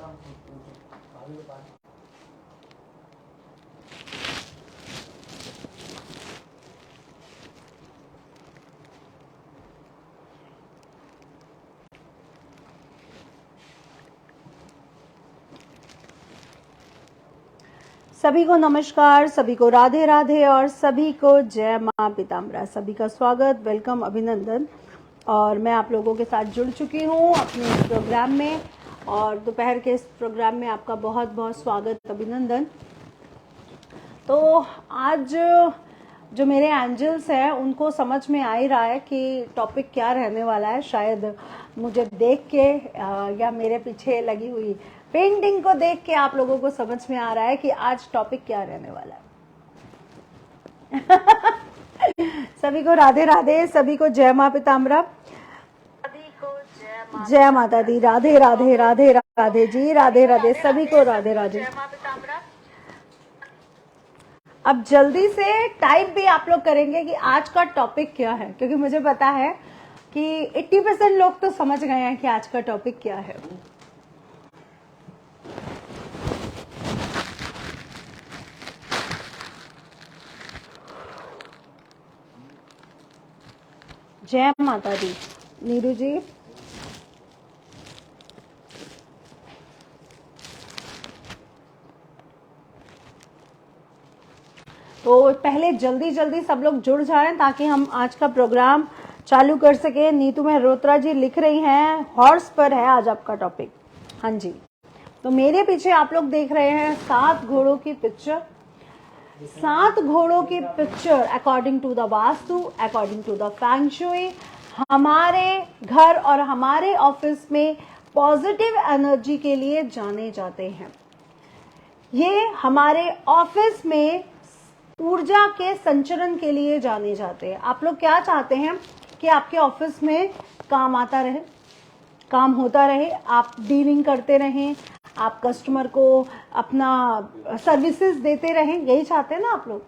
सभी को नमस्कार, सभी को राधे राधे और सभी को जय मां पीताम्बरा। सभी का स्वागत, वेलकम, अभिनंदन। और मैं आप लोगों के साथ जुड़ चुकी हूँ अपने इस प्रोग्राम में, और दोपहर के इस प्रोग्राम में आपका बहुत बहुत स्वागत, अभिनंदन। तो आज जो मेरे एंजल्स हैं उनको समझ में आ ही रहा है कि टॉपिक क्या रहने वाला है। शायद मुझे देख के या मेरे पीछे लगी हुई पेंटिंग को देख के आप लोगों को समझ में आ रहा है कि आज टॉपिक क्या रहने वाला है। सभी को राधे राधे, सभी को जय मां पीताम्बरा, सभी को जय माता दी, राधे राधे राधे राधे जी, राधे राधे, सभी को राधे राधे। अब जल्दी से टाइप भी आप लोग करेंगे कि आज का टॉपिक क्या है, क्योंकि मुझे पता है कि 80% लोग तो समझ गए हैं कि आज का टॉपिक क्या है। जय माता दी। नीरू जी, तो पहले जल्दी जल्दी सब लोग जुड़ जाएं ताकि हम आज का प्रोग्राम चालू कर सके। नीतू में रोत्रा जी लिख रही हैं हॉर्स पर है आज आपका टॉपिक। हाँ जी, तो मेरे पीछे आप लोग देख रहे हैं 7 घोड़ों की पिक्चर। 7 घोड़ों की picture according to the vastu, according to the feng shui, हमारे घर और हमारे ऑफिस में पॉजिटिव एनर्जी के लिए जाने जाते हैं। ये हमारे ऑफिस में ऊर्जा के संचरण के लिए जाने जाते हैं। आप लोग क्या चाहते हैं कि आपके ऑफिस में काम आता रहे, काम होता रहे, आप डीलिंग करते रहें, आप कस्टमर को अपना सर्विसेज देते रहें, यही चाहते हैं ना आप लोग।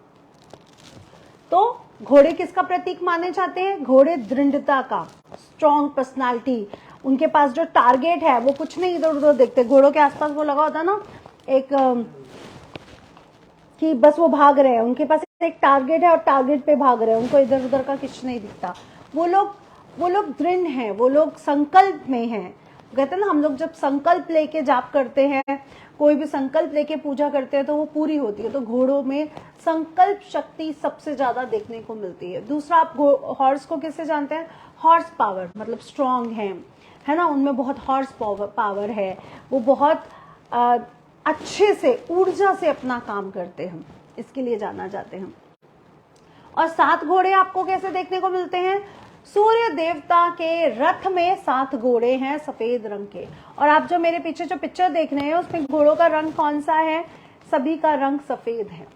तो घोड़े किसका प्रतीक माने जाते हैं? घोड़े दृढ़ता का, स्ट्रॉन्ग पर्सनालिटी। उनके पास जो टारगेट है वो कुछ नहीं इधर उधर देखते। घोड़ों के आसपास वो लगा होता ना एक कि बस वो भाग रहे हैं, उनके पास एक टारगेट है और टारगेट पे भाग रहे हैं, उनको इधर उधर का कुछ नहीं दिखता। वो लोग दृढ़ हैं, वो लोग संकल्प में हैं। कहते हैं ना, हम लोग जब संकल्प लेके जाप करते हैं, कोई भी संकल्प लेके पूजा करते हैं तो वो पूरी होती है। तो घोड़ों में संकल्प शक्ति सबसे ज्यादा देखने को मिलती है। दूसरा, आप हॉर्स को किससे जानते हैं? हॉर्स पावर, मतलब स्ट्रांग है ना, उनमें बहुत हॉर्स पावर है, वो बहुत अच्छे से ऊर्जा से अपना काम करते हैं, इसके लिए जाना जाते हैं। और 7 घोड़े आपको कैसे देखने को मिलते हैं? सूर्य देवता के रथ में 7 घोड़े हैं सफेद रंग के। और आप जो मेरे पीछे जो पिक्चर देख रहे हैं उसमें घोड़ों का रंग कौन सा है? सभी का रंग सफेद है,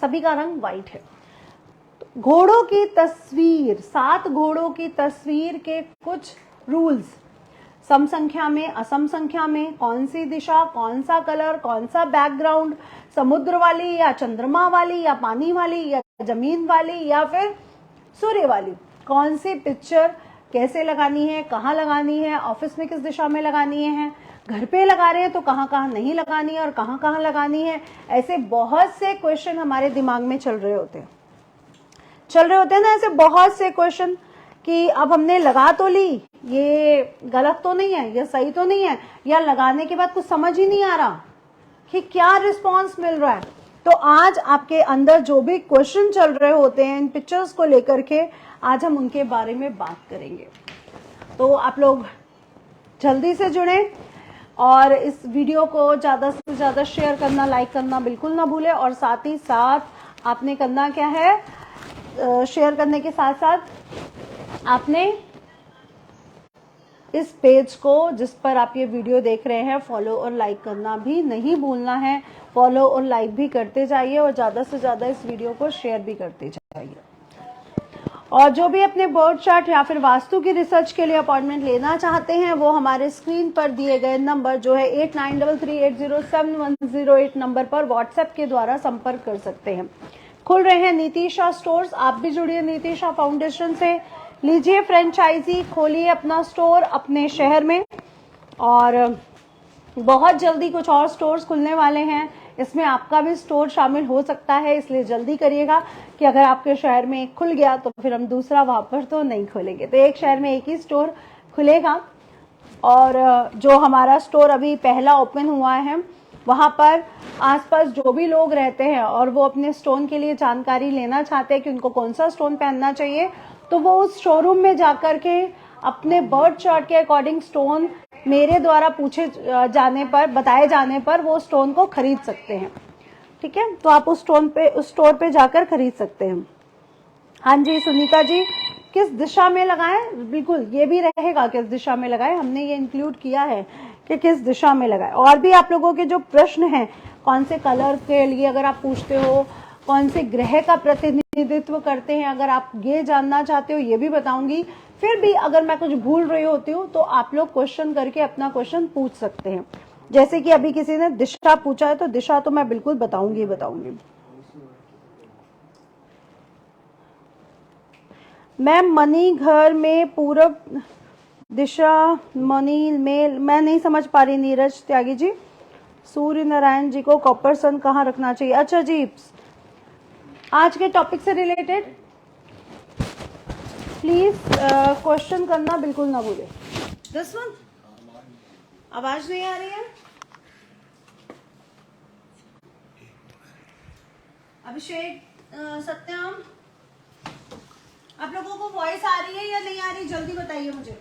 सभी का रंग व्हाइट है। घोड़ों की तस्वीर, 7 घोड़ों की तस्वीर के कुछ रूल्स, सम संख्या में, असम संख्या में, कौन सी दिशा, कौन सा कलर, कौन सा बैकग्राउंड, समुद्र वाली या चंद्रमा वाली या पानी वाली या जमीन वाली या फिर सूर्य वाली, कौन सी पिक्चर कैसे लगानी है, कहाँ लगानी है, ऑफिस में किस दिशा में लगानी है, घर पे लगा रहे हैं तो कहाँ कहाँ नहीं लगानी है और कहाँ कहाँ लगानी है। ऐसे बहुत से क्वेश्चन हमारे दिमाग में चल रहे होते हैं ना, ऐसे बहुत से क्वेश्चन कि अब हमने लगा तो ली, ये गलत तो नहीं है, ये सही तो नहीं है, या लगाने के बाद कुछ समझ ही नहीं आ रहा कि क्या रिस्पांस मिल रहा है। तो आज आपके अंदर जो भी क्वेश्चन चल रहे होते हैं इन पिक्चर्स को लेकर के, आज हम उनके बारे में बात करेंगे। तो आप लोग जल्दी से जुड़ें और इस वीडियो को ज्यादा से ज्यादा शेयर करना, लाइक करना बिल्कुल ना भूलें। और साथ ही साथ आपने करना क्या है, शेयर करने के साथ साथ आपने इस पेज को जिस पर आप ये वीडियो देख रहे हैं फॉलो और लाइक करना भी नहीं भूलना है। फॉलो और लाइक भी करते जाइए और ज्यादा से ज्यादा इस वीडियो को शेयर भी करते जाइए। और जो भी अपने बर्थ चार्ट या फिर वास्तु की रिसर्च के लिए अपॉइंटमेंट लेना चाहते हैं वो हमारे स्क्रीन पर दिए गए नंबर जो है 8933807108 नंबर पर व्हाट्सएप के द्वारा संपर्क कर सकते हैं। खुल रहे हैं नीतिशा स्टोर्स, आप भी जुड़िए नीतिशा फाउंडेशन से, लीजिए फ्रेंचाइजी, खोलिए अपना स्टोर अपने शहर में और बहुत जल्दी कुछ और स्टोर्स खुलने वाले हैं, इसमें आपका भी स्टोर शामिल हो सकता है, इसलिए जल्दी करिएगा कि अगर आपके शहर में एक खुल गया तो फिर हम दूसरा वहां पर तो नहीं खोलेंगे। तो एक शहर में एक ही स्टोर खुलेगा, और जो हमारा स्टोर अभी पहला ओपन हुआ है वहां पर आसपास जो भी लोग रहते हैं और वो अपने स्टोन के लिए जानकारी लेना चाहते हैं कि उनको कौन सा स्टोन पहनना चाहिए, तो वो उस शोरूम में जाकर के अपने बर्थ चार्ट के अकॉर्डिंग स्टोन मेरे द्वारा पूछे जाने पर, बताए जाने पर वो स्टोन को खरीद सकते हैं। ठीक है, तो आप उस स्टोर पे जाकर खरीद सकते हैं। हाँ जी सुनीता जी, किस दिशा में लगाएं? बिल्कुल ये भी रहेगा किस दिशा में लगाएं, हमने ये इंक्लूड किया है कि किस दिशा में लगाएं। और भी आप लोगों के जो प्रश्न हैं, कौन से कलर के लिए अगर आप पूछते हो, कौन से ग्रह का प्रतिनिधित्व करते हैं, अगर आप ये जानना चाहते हो ये भी बताऊंगी। फिर भी अगर मैं कुछ भूल रही होती हूँ तो आप लोग क्वेश्चन करके अपना क्वेश्चन पूछ सकते हैं। जैसे कि अभी किसी ने दिशा पूछा है, तो दिशा तो मैं बिल्कुल बताऊंगी। मैम मनी घर में पूरब दिशा, मनी में मैं नहीं समझ पा रही। नीरज त्यागी जी, सूर्य नारायण जी को कॉपर सन कहाँ रखना चाहिए? अच्छा जी, आज के टॉपिक से रिलेटेड प्लीज क्वेश्चन करना बिल्कुल ना भूले। दिस वन, आवाज नहीं आ रही है? अभिषेक, सत्यम, आप लोगों को वॉइस आ रही है या नहीं आ रही? जल्दी बताइए मुझे।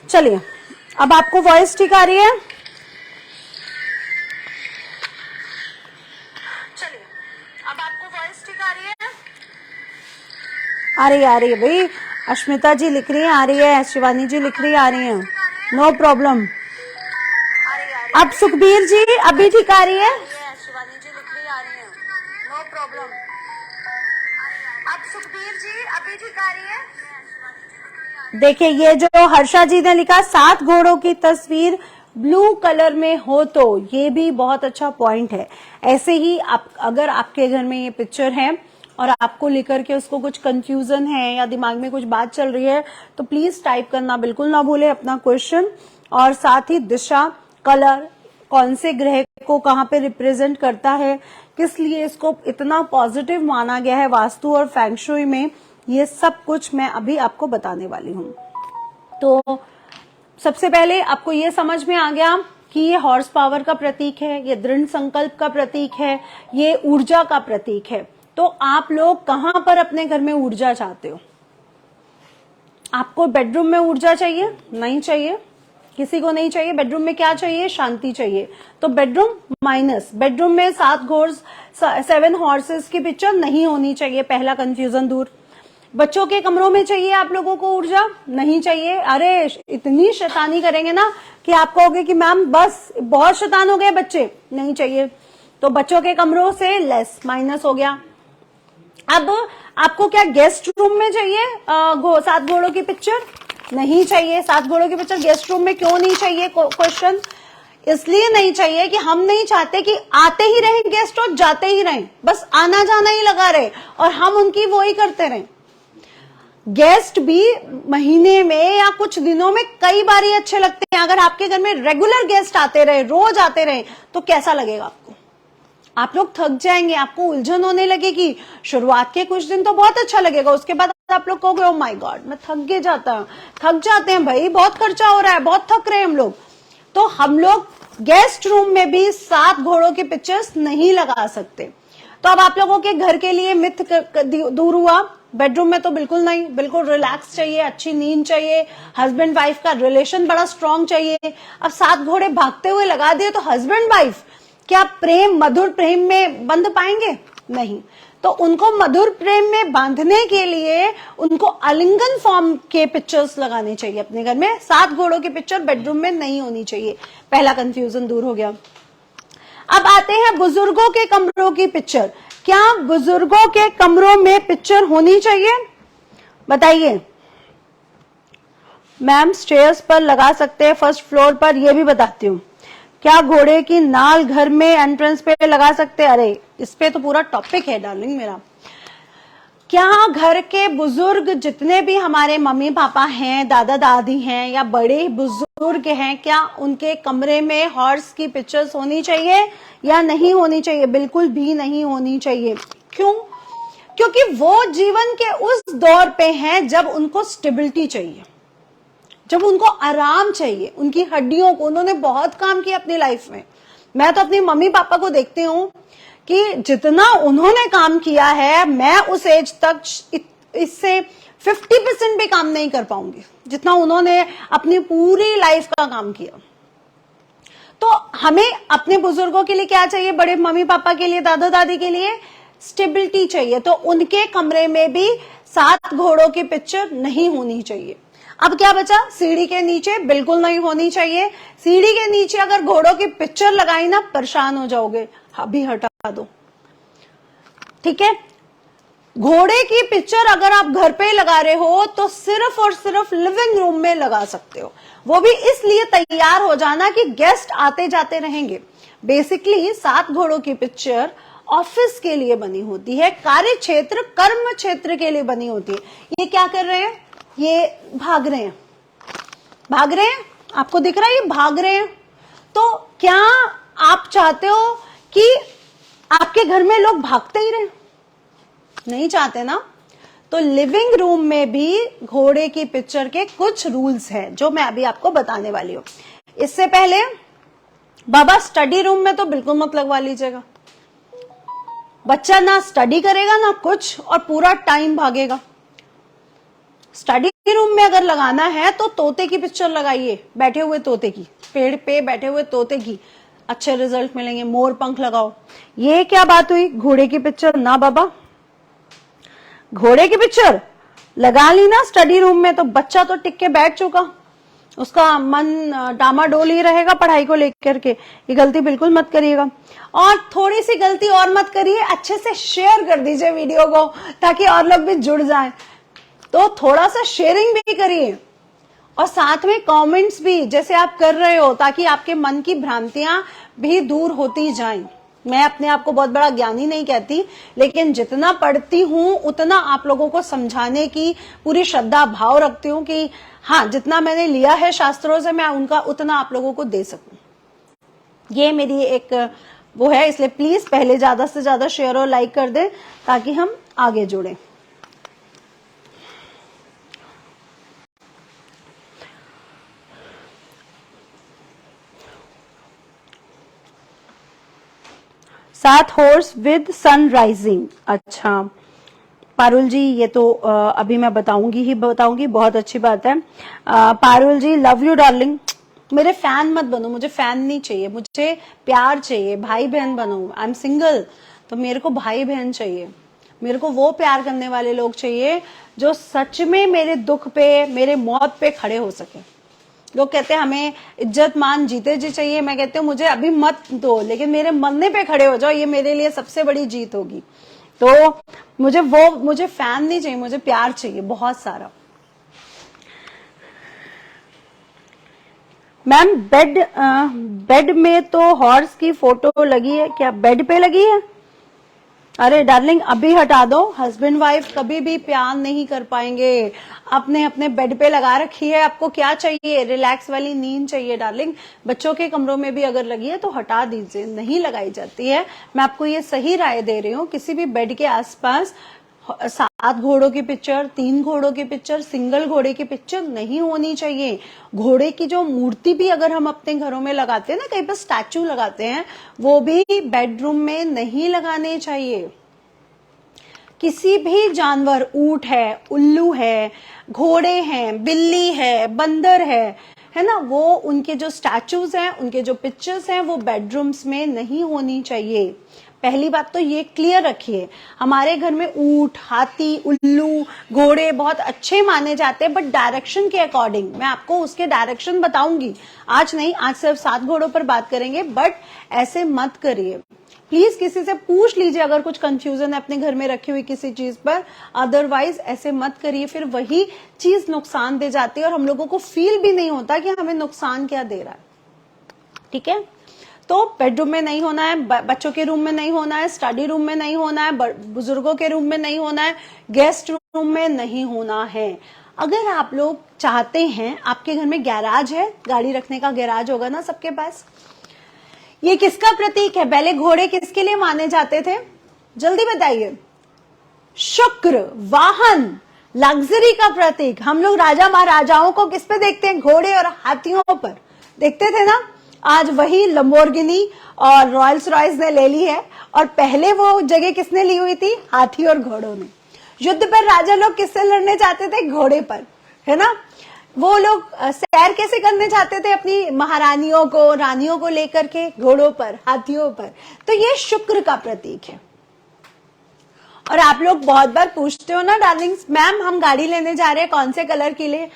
चलिए, अब आपको वॉइस ठीक आ रही है? आ रही है भाई। अश्मिता जी लिख रही है आ रही है, शिवानी जी लिख रही है आ रही है, नो प्रॉब्लम। अब सुखबीर जी अभी ठीक आ रही है? शिवानी जी लिख रही आ रही है, नो प्रॉब्लम। अब सुखबीर जी अभी ठीक आ रही है? देखिए, ये जो हर्षा जी ने लिखा 7 घोड़ों की तस्वीर ब्लू कलर में हो, तो ये भी बहुत अच्छा पॉइंट है। ऐसे ही आप, अगर आपके घर में ये पिक्चर है और आपको लेकर के उसको कुछ कंफ्यूजन है या दिमाग में कुछ बात चल रही है, तो प्लीज टाइप करना बिल्कुल ना भूले अपना क्वेश्चन। और साथ ही दिशा, कलर, कौन से ग्रह को कहाँ पे रिप्रेजेंट करता है, किस लिए इसको इतना पॉजिटिव माना गया है वास्तु और फेंग शुई में, ये सब कुछ मैं अभी आपको बताने वाली हूँ। तो सबसे पहले आपको ये समझ में आ गया कि ये हॉर्स पावर का प्रतीक है, ये दृढ़ संकल्प का प्रतीक है, ये ऊर्जा का प्रतीक है। तो आप लोग कहां पर अपने घर में ऊर्जा चाहते हो? आपको बेडरूम में ऊर्जा चाहिए? नहीं चाहिए, किसी को नहीं चाहिए। बेडरूम में क्या चाहिए? शांति चाहिए। तो बेडरूम माइनस, बेडरूम में 7 घोड़े 7 हॉर्सेस की पिक्चर नहीं होनी चाहिए, पहला कंफ्यूजन दूर। बच्चों के कमरों में चाहिए आप लोगों को ऊर्जा? नहीं चाहिए। अरे इतनी शैतानी करेंगे ना कि आप कहोगे कि मैम बस बहुत शैतान हो गए बच्चे, नहीं चाहिए। तो बच्चों के कमरों से लेस, माइनस हो गया। अब आपको क्या गेस्ट रूम में चाहिए 7 घोड़ों की पिक्चर? नहीं चाहिए। 7 घोड़ों की पिक्चर गेस्ट रूम में क्यों नहीं चाहिए? क्वेश्चन इसलिए नहीं चाहिए कि हम नहीं चाहते कि आते ही रहें गेस्ट और जाते ही रहें, बस आना जाना ही लगा रहे और हम उनकी वो ही करते रहें। गेस्ट भी महीने में या कुछ दिनों में कई बार ही अच्छे लगते हैं। अगर आपके घर में रेगुलर गेस्ट आते रहे, रोज आते रहे, तो कैसा लगेगा आपको? आप लोग थक जाएंगे, आपको उलझन होने लगेगी। शुरुआत के कुछ दिन तो बहुत अच्छा लगेगा, उसके बाद आप लोग कहोगे ओ माय गॉड मैं थक जाते हैं भाई, बहुत खर्चा हो रहा है, बहुत थक रहे हैं हम लोग। तो हम लोग गेस्ट रूम में भी 7 घोड़ों की पिक्चर्स नहीं लगा सकते। तो अब आप लोगों के घर के लिए मिथ दूर हुआ। बेडरूम में तो बिल्कुल नहीं, बिल्कुल रिलैक्स चाहिए, अच्छी नींद चाहिए, हस्बैंड वाइफ का रिलेशन बड़ा स्ट्रांग चाहिए। अब 7 घोड़े भागते हुए लगा दिए तो हस्बैंड वाइफ क्या प्रेम, मधुर प्रेम में बंध पाएंगे? नहीं। तो उनको मधुर प्रेम में बांधने के लिए उनको आलिंगन फॉर्म के पिक्चर्स लगाने चाहिए अपने घर में। 7 घोड़ों की पिक्चर बेडरूम में नहीं होनी चाहिए। पहला कंफ्यूजन दूर हो गया। अब आते हैं बुजुर्गों के कमरों की पिक्चर। क्या बुजुर्गों के कमरों में पिक्चर होनी चाहिए? बताइए। मैम स्टेयर्स पर लगा सकते हैं, फर्स्ट फ्लोर पर, ये भी बताती हूँ। क्या घोड़े की नाल घर में एंट्रेंस पे लगा सकते हैं? अरे इस पे तो पूरा टॉपिक है डार्लिंग मेरा। क्या घर के बुजुर्ग जितने भी हमारे मम्मी पापा हैं, दादा दादी हैं या बड़े बुजुर्ग हैं, क्या उनके कमरे में हॉर्स की पिक्चर्स होनी चाहिए या नहीं होनी चाहिए? बिल्कुल भी नहीं होनी चाहिए। क्यों? क्योंकि वो जीवन के उस दौर पे हैं जब उनको स्टेबिलिटी चाहिए, जब उनको आराम चाहिए, उनकी हड्डियों को, उन्होंने बहुत काम किया अपनी लाइफ में। मैं तो अपनी मम्मी पापा को देखती हूँ कि जितना उन्होंने काम किया है, मैं उस एज तक इससे 50% भी काम नहीं कर पाऊंगी जितना उन्होंने अपनी पूरी लाइफ का काम किया। तो हमें अपने बुजुर्गों के लिए क्या चाहिए? बड़े मम्मी पापा के लिए, दादा दादी के लिए स्टेबिलिटी चाहिए। तो उनके कमरे में भी 7 घोड़ों की पिक्चर नहीं होनी चाहिए। अब क्या बचा? सीढ़ी के नीचे बिल्कुल नहीं होनी चाहिए। सीढ़ी के नीचे अगर घोड़ों की पिक्चर लगाई ना, परेशान हो जाओगे, अभी हटा दो, ठीक है। घोड़े की पिक्चर अगर आप घर पे लगा रहे हो तो सिर्फ और सिर्फ लिविंग रूम में लगा सकते हो। वो भी इसलिए तैयार हो जाना कि गेस्ट आते जाते रहेंगे। बेसिकली 7 घोड़ों की पिक्चर ऑफिस के लिए बनी होती है, कार्य क्षेत्र, कर्म क्षेत्र के लिए बनी होती है। ये क्या कर रहे हैं? ये भाग रहे हैं, भाग रहे हैं, आपको दिख रहा है ये भाग रहे हैं। तो क्या आप चाहते हो कि आपके घर में लोग भागते ही रहे? नहीं चाहते ना। तो लिविंग रूम में भी घोड़े की पिक्चर के कुछ रूल्स हैं जो मैं अभी आपको बताने वाली हूं। इससे पहले बाबा स्टडी रूम में तो बिल्कुल मत लगवा लीजिएगा। बच्चा ना स्टडी करेगा ना कुछ, और पूरा टाइम भागेगा। स्टडी रूम में अगर लगाना है तो तोते की पिक्चर लगाइए, बैठे हुए तोते की, पेड़ पे बैठे हुए तोते की, अच्छे रिजल्ट मिलेंगे। मोर पंख लगाओ। ये क्या बात हुई? घोड़े की पिक्चर ना बाबा। घोड़े की पिक्चर लगा ली ना स्टडी रूम में तो बच्चा तो टिक के बैठ चुका, उसका मन डामाडोल ही रहेगा पढ़ाई को लेकर के। ये गलती बिल्कुल मत करिएगा। और थोड़ी सी गलती और मत करिए, अच्छे से शेयर कर दीजिए वीडियो को ताकि और लोग भी जुड़ जाएं। तो थोड़ा सा शेयरिंग भी करिए और साथ में कमेंट्स भी जैसे आप कर रहे हो, ताकि आपके मन की भ्रांतियां भी दूर होती जाएं। मैं अपने आप को बहुत बड़ा ज्ञानी नहीं कहती, लेकिन जितना पढ़ती हूं उतना आप लोगों को समझाने की पूरी श्रद्धा भाव रखती हूं कि हाँ, जितना मैंने लिया है शास्त्रों से मैं उनका उतना आप लोगों को दे सकूं। ये मेरी एक वो है, इसलिए प्लीज पहले ज्यादा से ज्यादा शेयर और लाइक कर दें ताकि हम आगे जुड़ें। सात हॉर्स विद सन राइजिंग। अच्छा पारुल जी, ये तो अभी मैं बताऊंगी, बहुत अच्छी बात है। पारुल जी, लव यू डार्लिंग। मेरे फैन मत बनो, मुझे फैन नहीं चाहिए, मुझे प्यार चाहिए, भाई बहन बनो। आई एम सिंगल, तो मेरे को भाई बहन चाहिए, मेरे को वो प्यार करने वाले लोग चाहिए जो सच में मेरे दुख पे, मेरे मौत पे खड़े हो सके। लोग कहते हैं हमें इज्जत मान जीते जी चाहिए, मैं कहती हूँ मुझे अभी मत दो, लेकिन मेरे मरने पे खड़े हो जाओ, ये मेरे लिए सबसे बड़ी जीत होगी। तो मुझे फैन नहीं चाहिए, मुझे प्यार चाहिए बहुत सारा। मैम बेड में तो हॉर्स की फोटो लगी है, क्या बेड पे लगी है? अरे डार्लिंग अभी हटा दो। हस्बैंड वाइफ कभी भी प्यार नहीं कर पाएंगे। आपने अपने बेड पे लगा रखी है, आपको क्या चाहिए? रिलैक्स वाली नींद चाहिए डार्लिंग। बच्चों के कमरों में भी अगर लगी है तो हटा दीजिए, नहीं लगाई जाती है। मैं आपको ये सही राय दे रही हूँ। किसी भी बेड के आसपास 7 घोड़ों की पिक्चर, 3 घोड़ों की पिक्चर, सिंगल घोड़े की पिक्चर नहीं होनी चाहिए। घोड़े की जो मूर्ति भी अगर हम अपने घरों में लगाते हैं ना, कहीं पर स्टैचू लगाते हैं, वो भी बेडरूम में नहीं लगाने चाहिए। किसी भी जानवर, ऊंट है, उल्लू है, घोड़े हैं, बिल्ली है, बंदर है ना, वो उनके जो स्टैचूज हैं, उनके जो पिक्चर्स हैं, वो बेडरूम्स में नहीं होनी चाहिए। पहली बात तो ये क्लियर रखिए। हमारे घर में ऊंट, हाथी, उल्लू, घोड़े बहुत अच्छे माने जाते हैं, बट डायरेक्शन के अकॉर्डिंग। मैं आपको उसके डायरेक्शन बताऊंगी, आज नहीं, आज सिर्फ 7 घोड़ों पर बात करेंगे, बट ऐसे मत करिए। प्लीज किसी से पूछ लीजिए अगर कुछ कंफ्यूजन है अपने घर में रखी हुई किसी चीज पर, अदरवाइज ऐसे मत करिए, फिर वही चीज नुकसान दे जाती है और हम लोगों को फील भी नहीं होता कि हमें नुकसान क्या दे रहा है। ठीक है, तो बेडरूम में नहीं होना है, बच्चों के रूम में नहीं होना है, स्टडी रूम में नहीं होना है, बुजुर्गों के रूम में नहीं होना है, गेस्ट रूम में नहीं होना है। अगर आप लोग चाहते हैं, आपके घर में गैराज है, गाड़ी रखने का गैराज होगा ना सबके पास, ये किसका प्रतीक है? पहले घोड़े किसके लिए माने जाते थे? जल्दी बताइए। शुक्र, वाहन, लग्जरी का प्रतीक। हम लोग राजा महाराजाओं को किस पे देखते हैं? घोड़े और हाथियों पर देखते थे ना। आज वही लंबोर्गिनी और रॉयल्स रॉयस ने ले ली है, और पहले वो जगह किसने ली हुई थी? हाथी और घोड़ों ने। युद्ध पर राजा लोग किससे लड़ने जाते थे? घोड़े पर, है ना। वो लोग सैर कैसे करने जाते थे? अपनी महारानियों को, रानियों को लेकर के घोड़ों पर, हाथियों पर। तो ये शुक्र का प्रतीक है। और आप लोग बहुत बार पूछते हो ना डार्लिंग्स, मैम हम गाड़ी लेने जा रहे हैं, कौन से कलर की ले?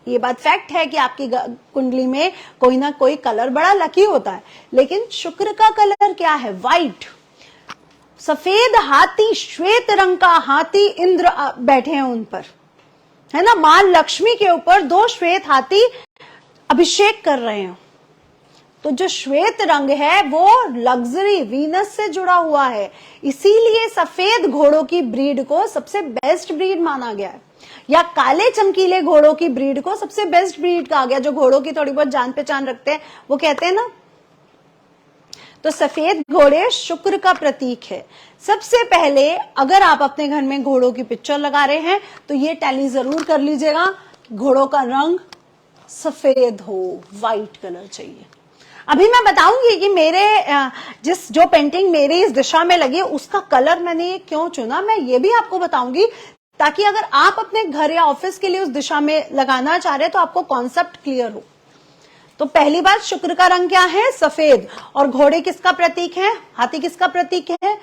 ये बात फैक्ट है कि आपकी कुंडली में कोई ना कोई कलर बड़ा लकी होता है, लेकिन शुक्र का कलर क्या है? व्हाइट। सफेद हाथी, श्वेत रंग का हाथी इंद्र बैठे हैं उन पर, है ना। मां लक्ष्मी के ऊपर 2 श्वेत हाथी अभिषेक कर रहे हैं। तो जो श्वेत रंग है वो लग्जरी, वीनस से जुड़ा हुआ है, इसीलिए सफेद घोड़ों की ब्रीड को सबसे बेस्ट ब्रीड माना गया है, या काले चमकीले घोड़ों की ब्रीड को सबसे बेस्ट ब्रीड कहा गया। जो घोड़ों की थोड़ी बहुत जान पहचान रखते हैं वो कहते हैं ना। तो सफेद घोड़े शुक्र का प्रतीक है। सबसे पहले अगर आप अपने घर में घोड़ों की पिक्चर लगा रहे हैं तो ये टैली जरूर कर लीजिएगा, घोड़ों का रंग सफेद हो, व्हाइट कलर चाहिए। अभी मैं बताऊंगी कि मेरे जो पेंटिंग मेरी इस दिशा में लगी है उसका कलर मैंने क्यों चुना, मैं ये भी आपको बताऊंगी, ताकि अगर आप अपने घर या ऑफिस के लिए उस दिशा में लगाना चाह रहे हैं तो आपको कॉन्सेप्ट क्लियर हो। तो पहली बात, शुक्र का रंग क्या है? सफेद। और घोड़े किसका प्रतीक है? हाथी किसका प्रतीक है?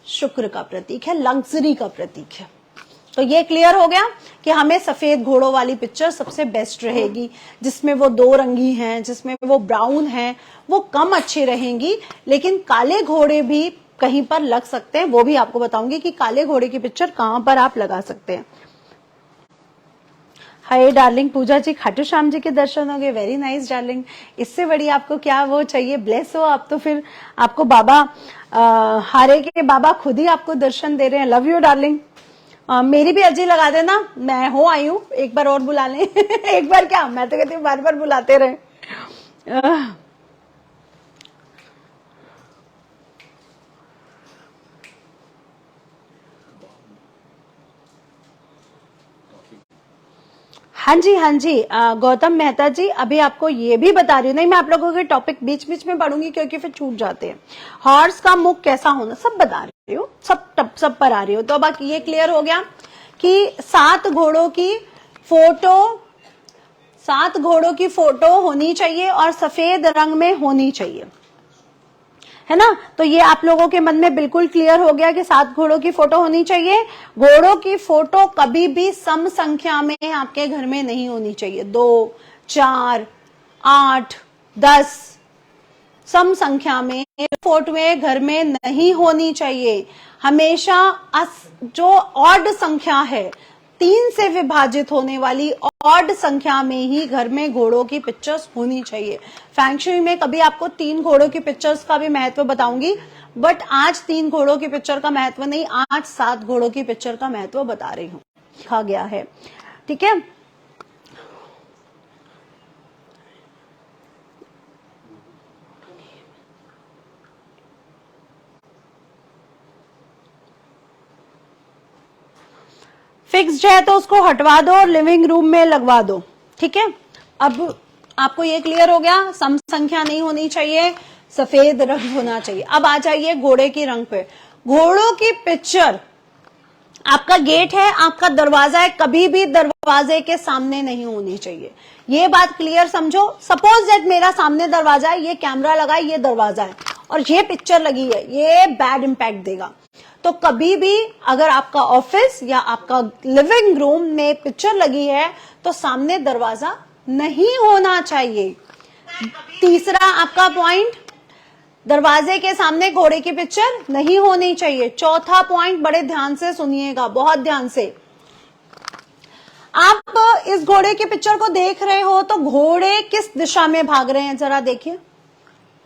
शुक्र का प्रतीक है, लग्जरी का प्रतीक है। तो ये क्लियर हो गया कि हमें सफेद घोड़ों वाली पिक्चर सबसे बेस्ट रहेगी, जिसमें वो 2 रंगी हैं, जिसमें वो ब्राउन हैं, वो कम अच्छी रहेंगी। लेकिन काले घोड़े भी कहीं पर लग सकते हैं, वो भी आपको बताऊंगी कि काले घोड़े की पिक्चर कहां पर आप लगा सकते हैं। हाय डार्लिंग पूजा जी, खाटू श्याम जी के दर्शन हो गए, वेरी नाइस डार्लिंग। इससे बड़ी आपको क्या वो चाहिए? ब्लेस हो आप तो, फिर आपको बाबा हारे के बाबा खुद ही आपको दर्शन दे रहे हैं। Love you darling. मेरी भी अर्जी लगा देना, मैं हो आई हूँ, एक बार और बुला लें। एक बार क्या, मैं तो कहती हूँ बार बार बुलाते रहे। हाँ जी, हाँ जी, गौतम मेहता जी, अभी आपको ये भी बता रही हूँ। नहीं, मैं आप लोगों के टॉपिक बीच बीच में पढ़ूंगी क्योंकि फिर छूट जाते हैं। हॉर्स का मुख कैसा होना, सब बता रही हूँ, सब पर आ रही हूँ। तो अब ये क्लियर हो गया कि 7 घोड़ों की फोटो होनी चाहिए और सफेद रंग में होनी चाहिए, है ना। तो ये आप लोगों के मन में बिल्कुल क्लियर हो गया कि 7 घोड़ों की फोटो होनी चाहिए। घोड़ों की फोटो कभी भी सम संख्या में आपके घर में नहीं होनी चाहिए। 2, 4, 8, 10 सम संख्या में फोटोएं घर में नहीं होनी चाहिए। हमेशा जो ऑड संख्या है, 3 से विभाजित होने वाली ऑड संख्या में ही घर में घोड़ों की पिक्चर्स होनी चाहिए। फैंगशुई में कभी आपको 3 घोड़ों की पिक्चर्स का भी महत्व बताऊंगी, बट आज 3 घोड़ों की पिक्चर का महत्व नहीं, आज 7 घोड़ों की पिक्चर का महत्व बता रही हूँ, लिखा गया है। ठीक है, फिक्स्ड है तो उसको हटवा दो और लिविंग रूम में लगवा दो। ठीक है, अब आपको ये क्लियर हो गया, सम संख्या नहीं होनी चाहिए, सफेद रंग होना चाहिए। अब आ जाइए घोड़े के रंग पे। घोड़ों की पिक्चर, आपका गेट है, आपका दरवाजा है, कभी भी दरवाजे के सामने नहीं होनी चाहिए। ये बात क्लियर समझो। सपोज दैट मेरा सामने दरवाजा है, ये कैमरा लगा है, ये दरवाजा है और ये पिक्चर लगी है, ये बैड इंपैक्ट देगा। तो कभी भी अगर आपका ऑफिस या आपका लिविंग रूम में पिक्चर लगी है तो सामने दरवाजा नहीं होना चाहिए। तीसरा आपका पॉइंट, दरवाजे के सामने घोड़े की पिक्चर नहीं होनी चाहिए। चौथा पॉइंट बड़े ध्यान से सुनिएगा, बहुत ध्यान से। आप इस घोड़े की पिक्चर को देख रहे हो तो घोड़े किस दिशा में भाग रहे हैं, जरा देखिए।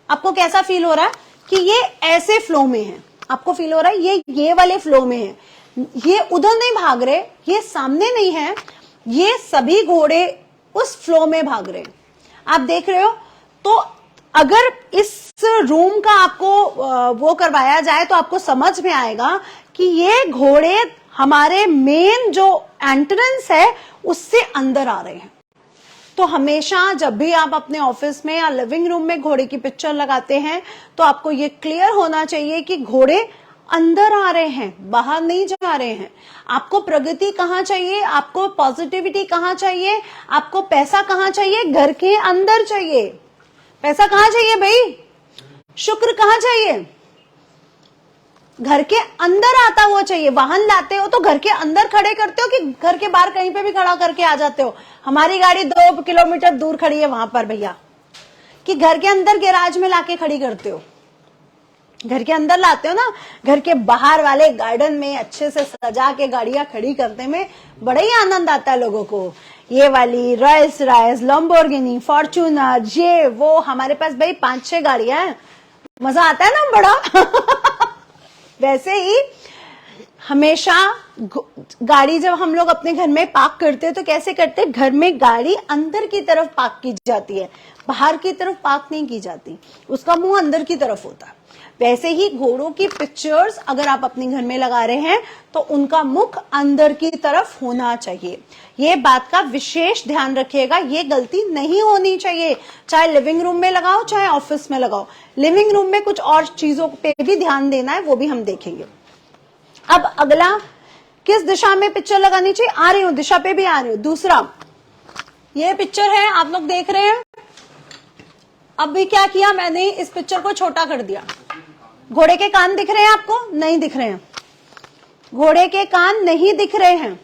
आपको कैसा फील हो रहा है कि ये ऐसे फ्लो में है, आपको फील हो रहा है ये वाले फ्लो में है, ये उधर नहीं भाग रहे, ये सामने नहीं है, ये सभी घोड़े उस फ्लो में भाग रहे हैं। आप देख रहे हो? तो अगर इस रूम का आपको वो करवाया जाए तो आपको समझ में आएगा कि ये घोड़े हमारे मेन जो एंट्रेंस है उससे अंदर आ रहे हैं। तो हमेशा जब भी आप अपने ऑफिस में या लिविंग रूम में घोड़े की पिक्चर लगाते हैं तो आपको ये क्लियर होना चाहिए कि घोड़े अंदर आ रहे हैं, बाहर नहीं जा रहे हैं। आपको प्रगति कहाँ चाहिए, आपको पॉजिटिविटी कहाँ चाहिए, आपको पैसा कहाँ चाहिए, घर के अंदर चाहिए। पैसा कहाँ चाहिए भाई? शुक्र कहाँ चाहिए? घर के अंदर आता हुआ चाहिए। वाहन लाते हो तो घर के अंदर खड़े करते हो कि घर के बाहर कहीं पे भी खड़ा करके आ जाते हो? हमारी गाड़ी 2 किलोमीटर दूर खड़ी है वहां पर भैया, कि घर के अंदर गैराज में लाके खड़ी करते हो? घर के अंदर लाते हो ना, घर के बाहर वाले गार्डन में अच्छे से सजा के गाड़ियां खड़ी करने में बड़ा ही आनंद आता है लोगों को। ये वाली रॉयल्स रॉयस, लैम्बोर्गिनी, फॉर्च्यूनर, ये वो, हमारे पास भाई 5-6 गाड़ियां हैं, मजा आता है ना बड़ा। वैसे ही हमेशा गाड़ी जब हम लोग अपने घर में पार्क करते हैं तो कैसे करते हैं? घर में गाड़ी अंदर की तरफ पार्क की जाती है, बाहर की तरफ पार्क नहीं की जाती, उसका मुंह अंदर की तरफ होता है। वैसे ही घोड़ों की पिक्चर्स अगर आप अपने घर में लगा रहे हैं तो उनका मुख अंदर की तरफ होना चाहिए। ये बात का विशेष ध्यान रखिएगा, ये गलती नहीं होनी चाहिए। चाहे लिविंग रूम में लगाओ चाहे ऑफिस में लगाओ। लिविंग रूम में कुछ और चीजों पे भी ध्यान देना है, वो भी हम देखेंगे। अब अगला, किस दिशा में पिक्चर लगानी चाहिए? आ रही हूं, दिशा पे भी आ रही हूं। दूसरा, ये पिक्चर है, आप लोग देख रहे हैं। अभी क्या किया मैंने, इस पिक्चर को छोटा कर दिया। घोड़े के कान दिख रहे हैं आपको? नहीं दिख रहे हैं, घोड़े के कान नहीं दिख रहे हैं।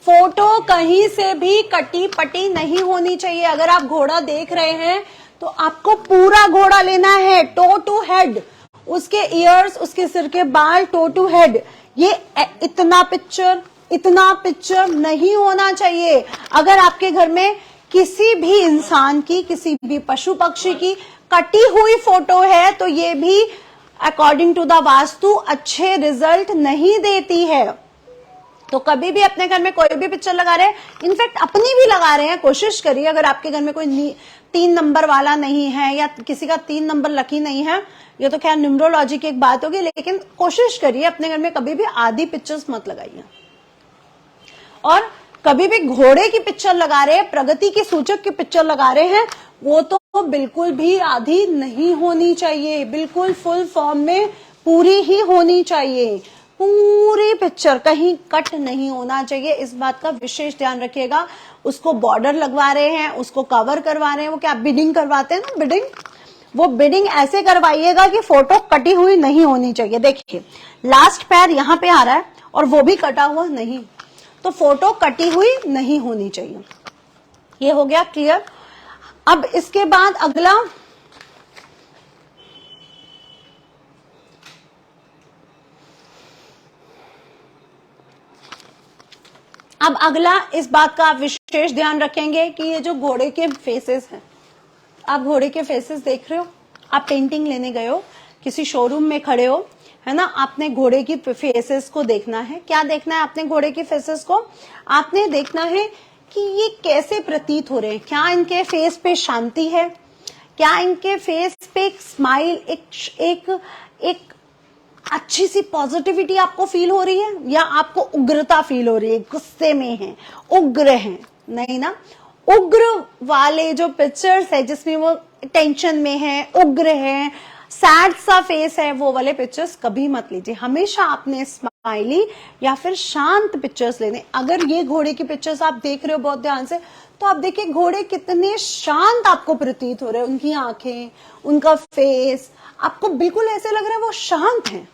फोटो कहीं से भी कटी पटी नहीं होनी चाहिए। अगर आप घोड़ा देख रहे हैं तो आपको पूरा घोड़ा लेना है, टो टू हेड, उसके ईयर्स, उसके सिर के बाल, टो टू हेड। ये इतना पिक्चर नहीं होना चाहिए। अगर आपके घर में किसी भी इंसान की, किसी भी पशु पक्षी की कटी हुई फोटो है तो ये भी अकॉर्डिंग टू द वास्तु अच्छे रिजल्ट नहीं देती है। तो कभी भी अपने घर में कोई भी पिक्चर लगा रहे हैं, इनफैक्ट अपनी भी लगा रहे हैं, कोशिश करिए, अगर आपके घर में कोई 3 नंबर वाला नहीं है या किसी का 3 नंबर लकी नहीं है, ये तो खैर न्यूमरोलॉजी की एक बात होगी, लेकिन कोशिश करिए अपने घर में कभी भी आधी पिक्चर्स मत लगाइए। और कभी भी घोड़े की पिक्चर लगा रहे हैं, प्रगति की सूचक की पिक्चर लगा रहे हैं, वो तो बिल्कुल भी आधी नहीं होनी चाहिए, बिल्कुल फुल फॉर्म में पूरी ही होनी चाहिए। पूरी पिक्चर, कहीं कट नहीं होना चाहिए, इस बात का विशेष ध्यान रखिएगा। उसको बॉर्डर लगवा रहे हैं, उसको कवर करवा रहे हैं, वो क्या बिडिंग करवाते हैं ना, बिडिंग, वो बिडिंग ऐसे करवाइएगा कि फोटो कटी हुई नहीं होनी चाहिए। देखिए लास्ट पैर यहाँ पे आ रहा है और वो भी कटा हुआ नहीं, तो फोटो कटी हुई नहीं होनी चाहिए। ये हो गया क्लियर। अब इसके बाद अगला, अब अगला इस बात का आप विशेष ध्यान रखेंगे कि ये जो घोड़े के फेसेस हैं, आप घोड़े के फेसेस देख रहे हो, आप पेंटिंग लेने गए हो, किसी शोरूम में खड़े हो, है ना, आपने घोड़े की फेसेस को देखना है। क्या देखना है आपने घोड़े की फेसेस को? आपने देखना है कि ये कैसे प्रतीत हो रहे हैं। क्या इनके फेस पे शांति है? क्या इनके फेस पे एक स्माइल, एक अच्छी सी पॉजिटिविटी आपको फील हो रही है, या आपको उग्रता फील हो रही है, गुस्से में है, उग्र है? नहीं ना। उग्र वाले जो पिक्चर्स है जिसमें वो टेंशन में है, उग्र है, सैड सा फेस है, वो वाले पिक्चर्स कभी मत लीजिए। हमेशा आपने स्माइली या फिर शांत पिक्चर्स लेने। अगर ये घोड़े की पिक्चर्स आप देख रहे हो बहुत ध्यान से, तो आप देखिए घोड़े कितने शांत आपको प्रतीत हो रहे हैं। उनकी आंखें, उनका फेस, आपको बिल्कुल ऐसे लग रहा है वो शांत हैं।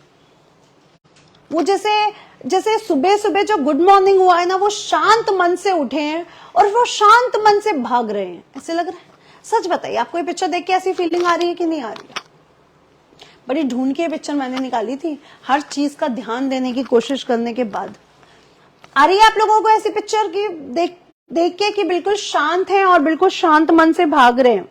वो जैसे सुबह सुबह जो गुड मॉर्निंग हुआ है ना, वो शांत मन से उठे हैं और वो शांत मन से भाग रहे हैं, ऐसे लग रहा है। सच बताइए, आपको ये पिक्चर देख के ऐसी फीलिंग आ रही है कि नहीं आ रही है? बड़ी ढूंढ के पिक्चर मैंने निकाली थी, हर चीज का ध्यान देने की कोशिश करने के बाद। आ रही है आप लोगों को ऐसी पिक्चर की देख के कि बिल्कुल शांत हैं और बिल्कुल शांत मन से भाग रहे हैं?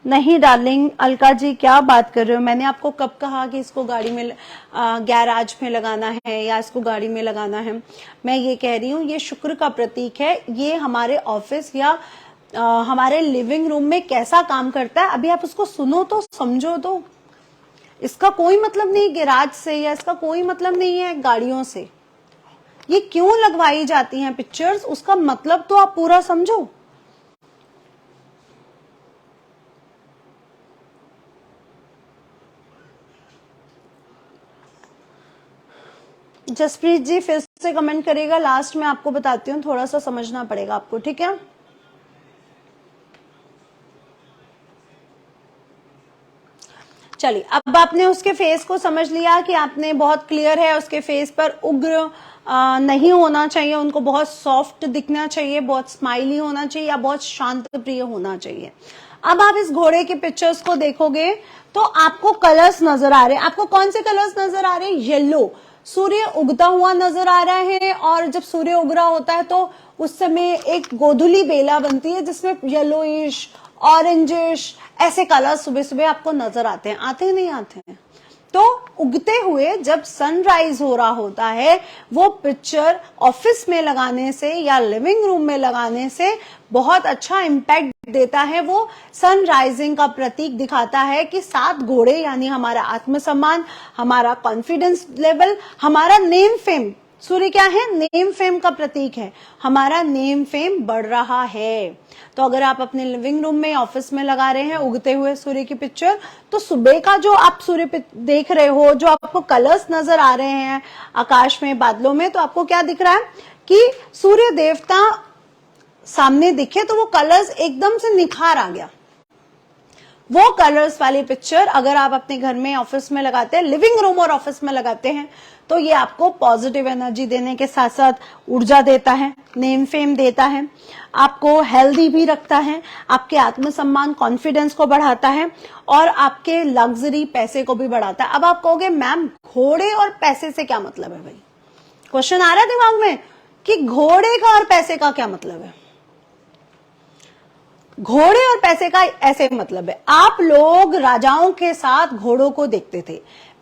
नहीं डार्लिंग, अलका जी क्या बात कर रहे हो? मैंने आपको कब कहा कि इसको गाड़ी में गैराज में लगाना है या इसको गाड़ी में लगाना है? मैं ये कह रही हूँ ये शुक्र का प्रतीक है, ये हमारे ऑफिस या हमारे लिविंग रूम में कैसा काम करता है अभी आप उसको सुनो तो समझो तो। इसका कोई मतलब नहीं गैराज से, या इसका कोई मतलब नहीं है गाड़ियों से। ये क्यों लगवाई जाती हैं पिक्चर्स, उसका मतलब तो आप पूरा समझो। जसप्रीत जी फिर से कमेंट करेगा, लास्ट में आपको बताती हूँ, थोड़ा सा समझना पड़ेगा आपको, ठीक है? चलिए, अब आपने उसके फेस को समझ लिया कि आपने बहुत क्लियर है, उसके फेस पर उग्र नहीं होना चाहिए, उनको बहुत सॉफ्ट दिखना चाहिए, बहुत स्माइली होना चाहिए या बहुत शांत प्रिय होना चाहिए। अब आप इस घोड़े के पिक्चर्स को देखोगे तो आपको कलर्स नजर आ रहे हैं। आपको कौन से कलर्स नजर आ रहे हैं? येलो, सूर्य उगता हुआ नजर आ रहा है, और जब सूर्य उग रहा होता है तो उस समय एक गोधुली बेला बनती है जिसमें येलोइश, ऑरेंजिश ऐसे कलर सुबह सुबह आपको नजर आते हैं। आते हैं नहीं आते हैं? तो उगते हुए जब सनराइज हो रहा होता है, वो पिक्चर ऑफिस में लगाने से या लिविंग रूम में लगाने से बहुत अच्छा इम्पैक्ट देता है। वो सनराइजिंग का प्रतीक दिखाता है कि 7 घोड़े यानी हमारा आत्मसम्मान, हमारा कॉन्फिडेंस लेवल, हमारा नेम फेम, सूर्य क्या है? नेम फेम का प्रतीक है। हमारा नेम फेम बढ़ रहा है। तो अगर आप अपने लिविंग रूम में, ऑफिस में लगा रहे हैं उगते हुए सूर्य की पिक्चर, तो सुबह का जो आप सूर्य देख रहे हो, जो आपको कलर्स नजर आ रहे हैं आकाश में, बादलों में, तो आपको क्या दिख रहा है कि सूर्य देवता सामने दिखे तो वो कलर्स एकदम से निखार आ गया। वो कलर्स वाली पिक्चर अगर आप अपने घर में, ऑफिस में लगाते हैं, लिविंग रूम और ऑफिस में लगाते हैं, तो ये आपको पॉजिटिव एनर्जी देने के साथ साथ ऊर्जा देता है, नेम फेम देता है, आपको हेल्दी भी रखता है, आपके आत्मसम्मान, कॉन्फिडेंस को बढ़ाता है, और आपके लग्जरी पैसे को भी बढ़ाता है। अब आप कहोगे मैम घोड़े और पैसे से क्या मतलब है? भाई क्वेश्चन आ रहा है दिमाग में कि घोड़े का और पैसे का क्या मतलब है? घोड़े और पैसे का ऐसे मतलब है, आप लोग राजाओं के साथ घोड़ों को देखते थे।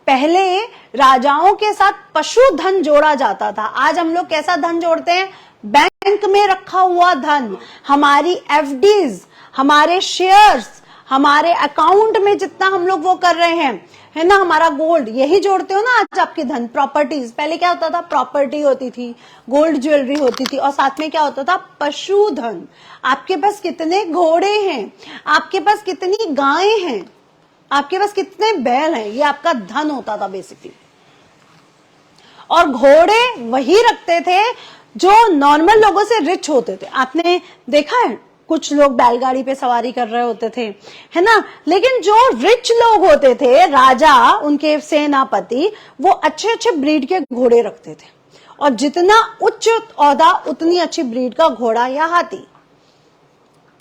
पहले राजाओं के साथ पशुधन जोड़ा जाता था। आज हम लोग कैसा धन जोड़ते हैं? बैंक में रखा हुआ धन, हमारी एफडीज, हमारे शेयर्स, हमारे अकाउंट में जितना हम लोग वो कर रहे हैं, है ना, हमारा गोल्ड, यही जोड़ते हो ना आज आपके धन। प्रॉपर्टीज, पहले क्या होता था? प्रॉपर्टी होती थी, गोल्ड ज्वेलरी होती थी, और साथ में क्या होता था? पशुधन। आपके पास कितने घोड़े हैं, आपके पास कितनी गायें हैं, आपके पास कितने बैल हैं, ये आपका धन होता था बेसिकली। और घोड़े वही रखते थे जो नॉर्मल लोगों से रिच होते थे। आपने देखा है कुछ लोग बैलगाड़ी पे सवारी कर रहे होते थे, है ना, लेकिन जो रिच लोग होते थे, राजा, उनके सेनापति, वो अच्छे अच्छे ब्रीड के घोड़े रखते थे, और जितना उच्च औहदा उतनी अच्छी ब्रीड का घोड़ा या हाथी।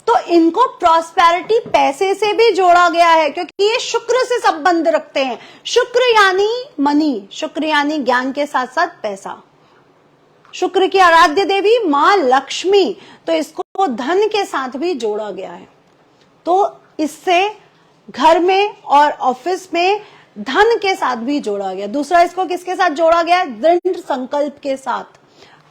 तो इनको प्रॉस्पेरिटी पैसे से भी जोड़ा गया है, क्योंकि ये शुक्र से संबंध रखते हैं। शुक्र यानी मनी, शुक्र यानी ज्ञान के साथ साथ पैसा। शुक्र की आराध्य देवी मां लक्ष्मी, तो इसको धन के साथ भी जोड़ा गया है। तो इससे घर में और ऑफिस में धन के साथ भी जोड़ा गया। दूसरा, इसको किसके साथ जोड़ा गया है? दृढ़ संकल्प के साथ,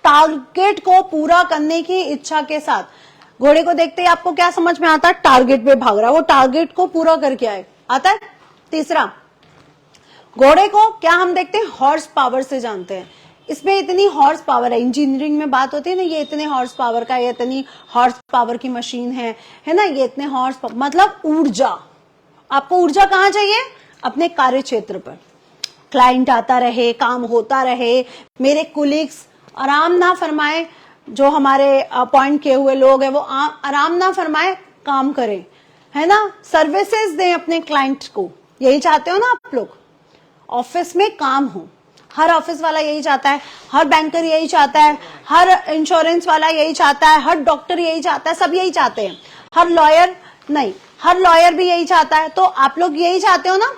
टारगेट को पूरा करने की इच्छा के साथ। घोड़े को देखते ही आपको क्या समझ में आता है? टारगेट पे भाग रहा है, वो टारगेट को पूरा करके आए, आता है। तीसरा, घोड़े को क्या हम देखते हैं? हॉर्स पावर से जानते हैं। इसमें इतनी हॉर्स पावर है, इंजीनियरिंग में बात होती है ना, ये इतने हॉर्स पावर का, ये इतनी हॉर्स पावर की मशीन है ना, ये इतने हॉर्स, मतलब ऊर्जा। आपको ऊर्जा कहाँ चाहिए? अपने कार्य क्षेत्र पर। क्लाइंट आता रहे, काम होता रहे, मेरे कुलीग्स आराम ना फरमाए, जो हमारे अपॉइंट किए हुए लोग हैं वो आराम ना फरमाए, काम करें, है ना, सर्विसेज दें अपने क्लाइंट को। यही चाहते हो ना आप लोग? ऑफिस में काम हो। हर ऑफिस वाला यही चाहता है, हर बैंकर यही चाहता है, हर इंश्योरेंस वाला यही चाहता है, हर डॉक्टर यही चाहता है, सब यही चाहते हैं। हर लॉयर नहीं, हर लॉयर भी यही चाहता है। तो आप लोग यही चाहते हो ना,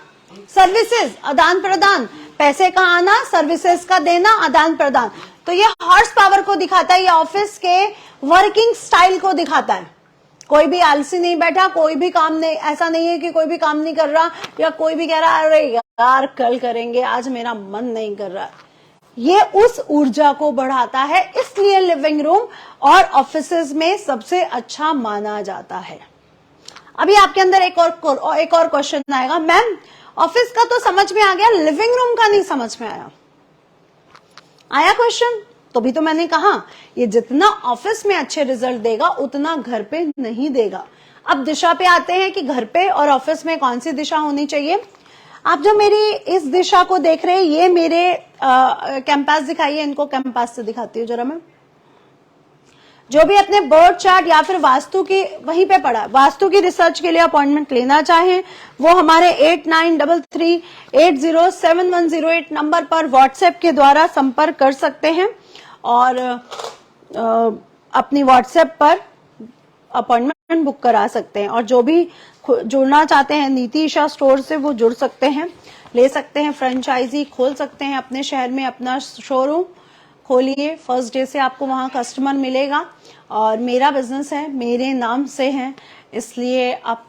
सर्विसेज, आदान प्रदान, पैसे का आना, सर्विसेज का देना, आदान प्रदान। तो ये हॉर्स पावर को दिखाता है, ये ऑफिस के वर्किंग स्टाइल को दिखाता है। कोई भी आलसी नहीं बैठा, कोई भी काम नहीं, ऐसा नहीं है कि कोई भी काम नहीं कर रहा या कोई भी कह रहा अरे यार कल करेंगे, आज मेरा मन नहीं कर रहा। ये उस ऊर्जा को बढ़ाता है, इसलिए लिविंग रूम और ऑफिसेज में सबसे अच्छा माना जाता है। अभी आपके अंदर एक और क्वेश्चन आएगा, मैम ऑफिस का तो समझ में आ गया, लिविंग रूम का नहीं समझ में आया क्वेश्चन? तो भी तो मैंने कहा ये जितना ऑफिस में अच्छे रिजल्ट देगा उतना घर पे नहीं देगा। अब दिशा पे आते हैं कि घर पे और ऑफिस में कौन सी दिशा होनी चाहिए। आप जो मेरी इस दिशा को देख रहे हैं, ये मेरे कैंपस दिखाइए, इनको कैंपस से दिखाती हूँ जरा मैं। जो भी अपने बर्थ चार्ट या फिर वास्तु की वहीं पे पढ़ा, वास्तु की रिसर्च के लिए अपॉइंटमेंट लेना चाहें वो हमारे 8933807108 नंबर पर व्हाट्सएप के द्वारा संपर्क कर सकते हैं और अपनी व्हाट्सएप पर अपॉइंटमेंट बुक करा सकते हैं। और जो भी जुड़ना चाहते हैं नीति ईशा स्टोर से वो जुड़ सकते हैं, ले सकते हैं, फ्रेंचाइजी खोल सकते हैं, अपने शहर में अपना शोरूम खोलिए। फर्स्ट डे से आपको वहां कस्टमर मिलेगा और मेरा बिजनेस है, मेरे नाम से है, इसलिए आप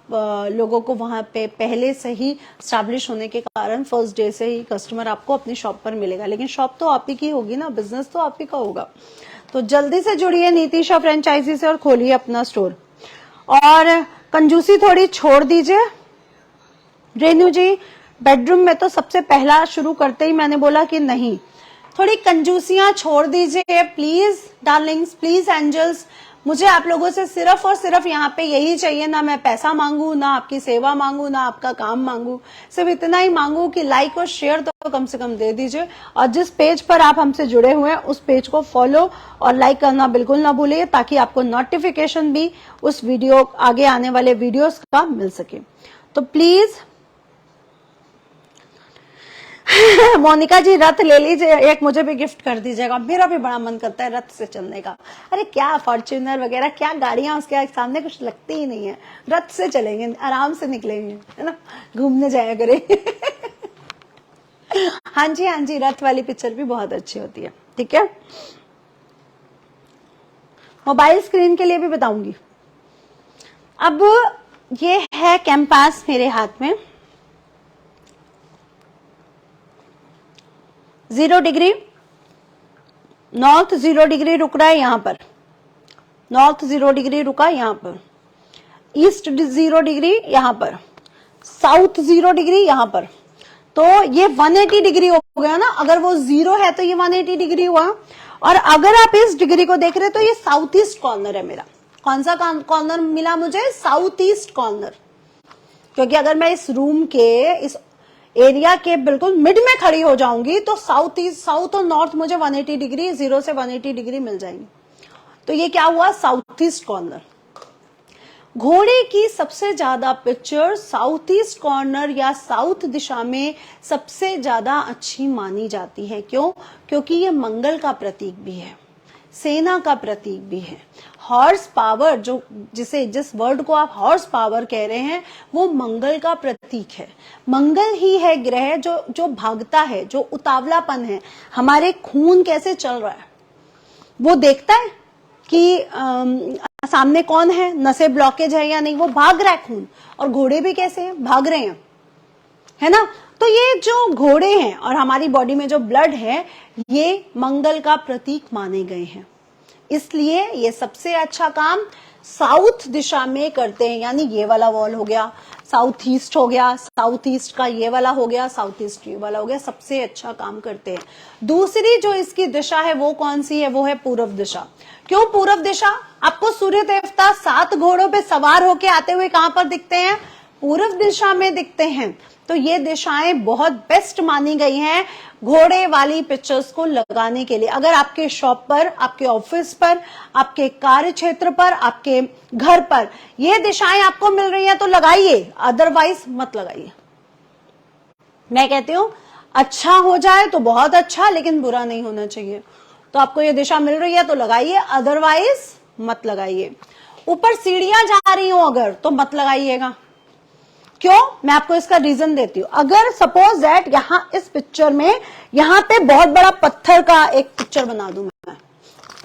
लोगों को वहां पे पहले से ही स्टैब्लिश होने के कारण फर्स्ट डे से ही कस्टमर आपको अपनी शॉप पर मिलेगा। लेकिन शॉप तो आप ही की होगी ना, बिजनेस तो आप ही का होगा। तो जल्दी से जुड़िए नीतिशा फ्रेंचाइजी से और खोलिए अपना स्टोर और कंजूसी थोड़ी छोड़ दीजिए। रेनू जी, बेडरूम में तो सबसे पहला शुरू करते ही मैंने बोला कि नहीं, थोड़ी कंजूसियां छोड़ दीजिए प्लीज डार्लिंग्स, प्लीज एंजल्स। मुझे आप लोगों से सिर्फ और सिर्फ यहाँ पे यही चाहिए, ना मैं पैसा मांगू, ना आपकी सेवा मांगू, ना आपका काम मांगू, सिर्फ इतना ही मांगू कि लाइक और शेयर तो कम से कम दे दीजिए। और जिस पेज पर आप हमसे जुड़े हुए हैं उस पेज को फॉलो और लाइक करना बिल्कुल ना भूलिए, ताकि आपको नोटिफिकेशन भी उस वीडियो, आगे आने वाले वीडियोस का मिल सके। तो प्लीज मोनिका जी रथ ले लीजिए, एक मुझे भी गिफ्ट कर दीजिएगा, मेरा भी बड़ा मन करता है रथ से चलने का। अरे क्या फॉर्च्यूनर वगैरह क्या गाड़ियां, उसके सामने कुछ लगती ही नहीं है। रथ से चलेंगे, आराम से निकलेंगे, है ना, घूमने जाया करें। हाँ जी हाँ जी, रथ वाली पिक्चर भी बहुत अच्छी होती है। ठीक है, मोबाइल स्क्रीन के लिए भी बताऊंगी। अब ये है कैंपस मेरे हाथ में, 0 डिग्री नॉर्थ, 0 डिग्री रुक रहा है यहाँ पर, नॉर्थ 0 डिग्री रुका यहाँ पर, ईस्ट 0 डिग्री यहाँ पर, साउथ 0 डिग्री यहाँ पर। तो ये 180 डिग्री हो गया ना, अगर वो 0 है तो ये 180 डिग्री हुआ। और अगर आप इस डिग्री को देख रहे हैं तो ये साउथ ईस्ट कॉर्नर है मेरा। कौन सा कॉर्नर मिला मुझे? South east corner. क्योंकि अगर मैं इस रूम के, इस एरिया के बिल्कुल मिड में खड़ी हो जाऊंगी तो साउथ ईस्ट, साउथ और नॉर्थ मुझे 180 डिग्री, 0 से 180 डिग्री मिल जाएंगी। तो ये क्या हुआ? South east corner. घोड़े की सबसे ज्यादा पिक्चर साउथ ईस्ट कॉर्नर या साउथ दिशा में सबसे ज्यादा अच्छी मानी जाती है। क्यों? क्योंकि ये मंगल का प्रतीक भी है, सेना का प्रतीक भी है। हॉर्स पावर, जो जिस वर्ड को आप हॉर्स पावर कह रहे हैं, वो मंगल का प्रतीक है। मंगल ही है ग्रह जो भागता है, जो उतावलापन है, हमारे खून कैसे चल रहा है वो देखता है कि सामने कौन है, नसें ब्लॉकेज है या नहीं, वो भाग रहा है खून। और घोड़े भी कैसे हैं? भाग रहे हैं, है ना। तो ये जो घोड़े हैं और हमारी बॉडी में जो ब्लड है, ये मंगल का प्रतीक माने गए हैं। इसलिए ये सबसे अच्छा काम साउथ दिशा में करते हैं। यानी ये वाला वॉल हो गया, साउथ ईस्ट हो गया, साउथ ईस्ट का ये वाला हो गया, साउथ ईस्ट ये वाला हो गया, सबसे अच्छा काम करते हैं। दूसरी जो इसकी दिशा है वो कौन सी है? वो है पूर्व दिशा। क्यों पूर्व दिशा? आपको सूर्य देवता 7 घोड़ों पे सवार होके आते हुए कहां पर दिखते हैं? पूर्व दिशा में दिखते हैं। तो ये दिशाएं बहुत बेस्ट मानी गई हैं घोड़े वाली पिक्चर्स को लगाने के लिए। अगर आपके शॉप पर, आपके ऑफिस पर, आपके कार्य क्षेत्र पर, आपके घर पर ये दिशाएं आपको मिल रही हैं तो लगाइए, अदरवाइज मत लगाइए। मैं कहती हूं अच्छा हो जाए तो बहुत अच्छा, लेकिन बुरा नहीं होना चाहिए। तो आपको ये दिशा मिल रही है तो लगाइए, अदरवाइज मत लगाइए। ऊपर सीढ़ियां जा रही हो अगर तो मत लगाइएगा। क्यों? मैं आपको इसका रीजन देती हूं। अगर सपोज दैट यहां इस पिक्चर में यहां पे बहुत बड़ा पत्थर का एक पिक्चर बना दूं, मैं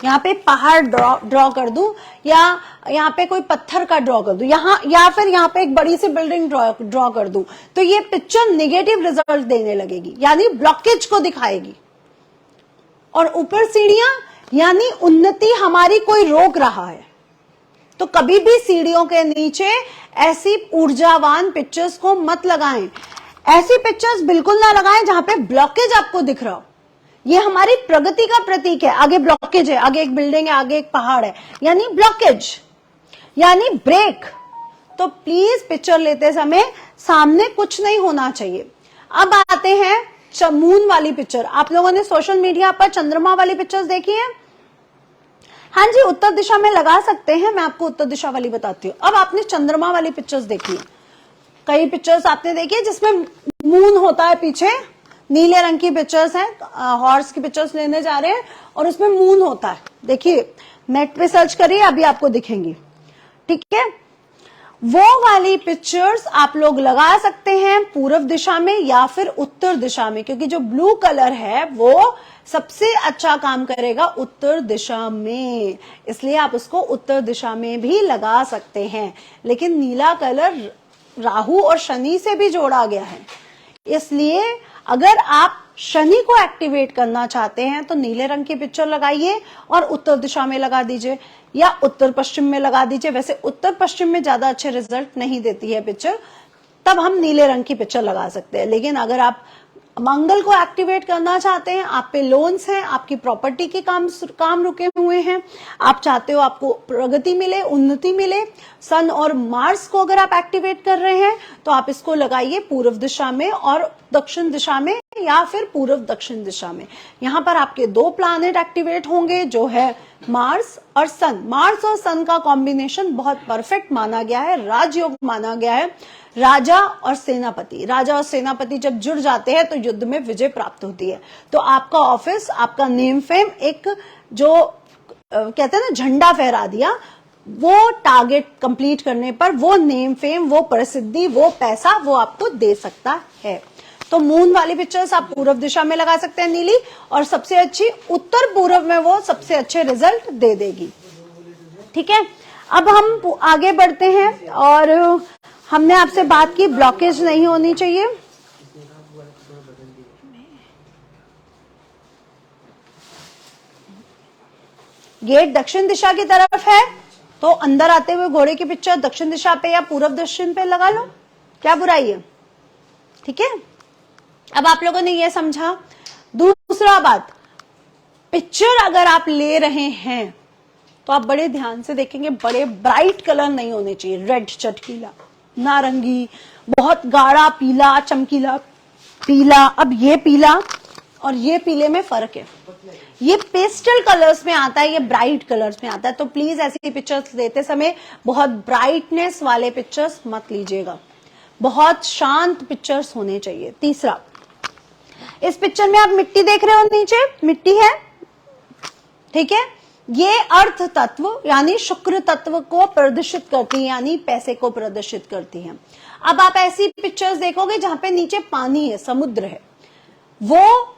यहाँ पे पहाड़ ड्रॉ कर दूं, या यहाँ पे कोई पत्थर का ड्रॉ कर दूं, यहाँ या फिर यहाँ पे एक बड़ी सी बिल्डिंग ड्रॉ कर दूं, तो ये पिक्चर नेगेटिव रिजल्ट देने लगेगी, यानी ब्लॉकेज को दिखाएगी। और ऊपर सीढ़ियां यानी उन्नति हमारी कोई रोक रहा है। तो कभी भी सीढ़ियों के नीचे ऐसी ऊर्जावान पिक्चर्स को मत लगाएं। ऐसी पिक्चर्स बिल्कुल ना लगाएं जहां पे ब्लॉकेज आपको दिख रहा हो। ये हमारी प्रगति का प्रतीक है। आगे ब्लॉकेज है, आगे एक बिल्डिंग है, आगे एक पहाड़ है, यानी ब्लॉकेज, यानी ब्रेक। तो प्लीज पिक्चर लेते समय सामने कुछ नहीं होना चाहिए। अब आते हैं मून वाली पिक्चर। आप लोगों ने सोशल मीडिया पर चंद्रमा वाली पिक्चर्स देखी है? हाँ जी, उत्तर दिशा में लगा सकते हैं। मैं आपको उत्तर दिशा वाली बताती हूँ। अब आपने चंद्रमा वाली पिक्चर्स देखी है, कई पिक्चर्स आपने देखी है जिसमें मून होता है पीछे, नीले रंग की पिक्चर्स हैं, हॉर्स की पिक्चर्स लेने जा रहे हैं और उसमें मून होता है। देखिए, नेट पे सर्च करिए, अभी आपको दिखेंगी। ठीक है, वो वाली पिक्चर्स आप लोग लगा सकते हैं पूर्व दिशा में या फिर उत्तर दिशा में, क्योंकि जो ब्लू कलर है वो सबसे अच्छा काम करेगा उत्तर दिशा में, इसलिए आप उसको उत्तर दिशा में भी लगा सकते हैं। लेकिन नीला कलर राहु और शनि से भी जोड़ा गया है, इसलिए अगर आप शनि को एक्टिवेट करना चाहते हैं तो नीले रंग की पिक्चर लगाइए और उत्तर दिशा में लगा दीजिए या उत्तर पश्चिम में लगा दीजिए। वैसे उत्तर पश्चिम में ज्यादा अच्छे रिजल्ट नहीं देती है पिक्चर, तब हम नीले रंग की पिक्चर लगा सकते हैं। लेकिन अगर आप मंगल को एक्टिवेट करना चाहते हैं, आप पे लोन्स हैं, आपकी प्रॉपर्टी के काम रुके हुए हैं, आप चाहते हो आपको प्रगति मिले, उन्नति मिले, सन और मार्स को अगर आप एक्टिवेट कर रहे हैं तो आप इसको लगाइए पूर्व दिशा में और दक्षिण दिशा में या फिर पूर्व दक्षिण दिशा में। यहां पर आपके दो प्लैनेट एक्टिवेट होंगे जो है मार्स और सन। मार्स और सन का कॉम्बिनेशन बहुत परफेक्ट माना गया है, राजयोग माना गया है। राजा और सेनापति, राजा और सेनापति जब जुड़ जाते हैं तो युद्ध में विजय प्राप्त होती है। तो आपका ऑफिस, आपका नेम फेम, एक जो कहते हैं ना झंडा फहरा दिया, वो टारगेट कंप्लीट करने पर वो नेम फेम, वो प्रसिद्धि, वो पैसा वो आपको दे सकता है। तो मून वाली पिक्चर्स आप पूर्व दिशा में लगा सकते हैं नीली, और सबसे अच्छी उत्तर पूर्व में वो सबसे अच्छे रिजल्ट दे देगी। ठीक है, अब हम आगे बढ़ते हैं और हमने आपसे बात की ब्लॉकेज नहीं होनी चाहिए। गेट दक्षिण दिशा की तरफ है तो अंदर आते हुए घोड़े की पिक्चर दक्षिण दिशा पे या पूर्व दक्षिण पे लगा लो, क्या बुराई है? ठीक है, अब आप लोगों ने ये समझा। दूसरा बात, पिक्चर अगर आप ले रहे हैं तो आप बड़े ध्यान से देखेंगे, बड़े ब्राइट कलर नहीं होने चाहिए। रेड, चटकीला, नारंगी, बहुत गाढ़ा पीला, चमकीला पीला। अब ये पीला और ये पीले में फर्क है। ये पेस्टल कलर्स में आता है, ये ब्राइट कलर्स में आता है। तो प्लीज ऐसी पिक्चर्स लेते समय बहुत ब्राइटनेस वाले पिक्चर्स मत लीजिएगा, बहुत शांत पिक्चर्स होने चाहिए। तीसरा, इस पिक्चर में आप मिट्टी देख रहे हो, नीचे मिट्टी है, ठीक है। ये अर्थ तत्व यानी शुक्र तत्व को प्रदर्शित करती है, यानी पैसे को प्रदर्शित करती है। अब आप ऐसी पिक्चर्स देखोगे जहां पे नीचे पानी है, समुद्र है, वो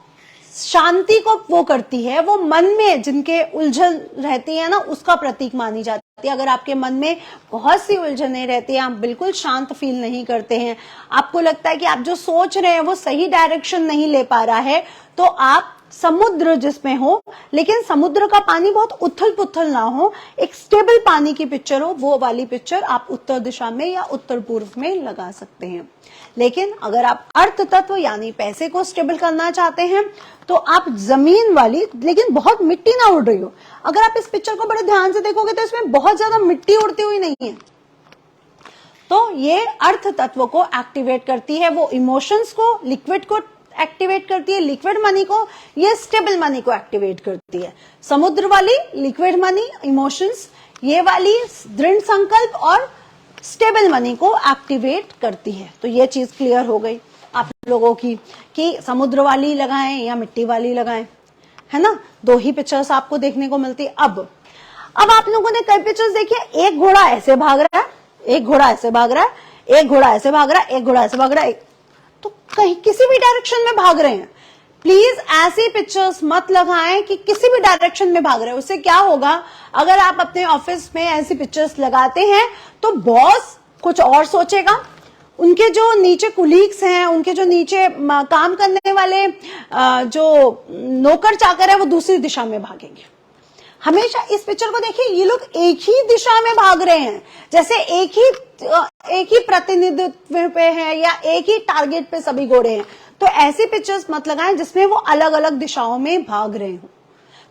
शांति को वो करती है, वो मन में जिनके उलझन रहती है ना, उसका प्रतीक मानी जाती है। अगर आपके मन में बहुत सी उलझने रहती है, आप बिल्कुल शांत फील नहीं करते हैं, आपको लगता है कि आप जो सोच रहे हैं वो सही डायरेक्शन नहीं ले पा रहा है, तो आप समुद्र जिसमें हो, लेकिन समुद्र का पानी बहुत उथल पुथल ना हो, एक स्टेबल पानी की पिक्चर हो, वो वाली पिक्चर आप उत्तर दिशा में या उत्तर पूर्व में लगा सकते हैं। लेकिन अगर आप अर्थ तत्व यानी पैसे को स्टेबल करना चाहते हैं तो आप जमीन वाली, लेकिन बहुत मिट्टी ना उड़ रही हो। अगर आप इस पिक्चर को बड़े ध्यान से देखोगे तो इसमें बहुत ज्यादा मिट्टी उड़ती हुई नहीं है। तो ये अर्थ तत्व को एक्टिवेट करती है, वो इमोशंस को, लिक्विड को एक्टिवेट करती है, लिक्विड मनी को, ये स्टेबल मनी को एक्टिवेट करती है। समुद्र वाली लिक्विड मनी, इमोशंस, ये वाली दृढ़ संकल्प और स्टेबल मनी को एक्टिवेट करती है। तो ये चीज क्लियर हो गई। आप लोगों की कि समुद्र वाली लगाएं या मिट्टी वाली लगाएं, है ना। 2 ही पिक्चर्स आपको देखने को मिलती है। अब आप लोगों ने कई पिक्चर्स देखी है, एक घोड़ा ऐसे भाग रहा है, एक घोड़ा ऐसे भाग रहा है, एक घोड़ा ऐसे भाग रहा है, एक घोड़ा ऐसे भाग रहा है, तो कहीं किसी भी डायरेक्शन में भाग रहे हैं। प्लीज ऐसी पिक्चर्स मत लगाएं कि किसी भी डायरेक्शन में भाग रहे हैं। उससे क्या होगा, अगर आप अपने ऑफिस में ऐसी पिक्चर्स लगाते हैं तो बॉस कुछ और सोचेगा, उनके जो नीचे कुलीग्स हैं, उनके जो नीचे काम करने वाले जो नौकर चाकर है, वो दूसरी दिशा में भागेंगे। हमेशा इस पिक्चर को देखिए, ये लोग एक ही दिशा में भाग रहे हैं, जैसे एक ही प्रतिनिधित्व पे है या एक ही टारगेट पे सभी घोड़े हैं। तो ऐसी पिक्चर्स मत लगाएं जिसमें वो अलग अलग दिशाओं में भाग रहे हो।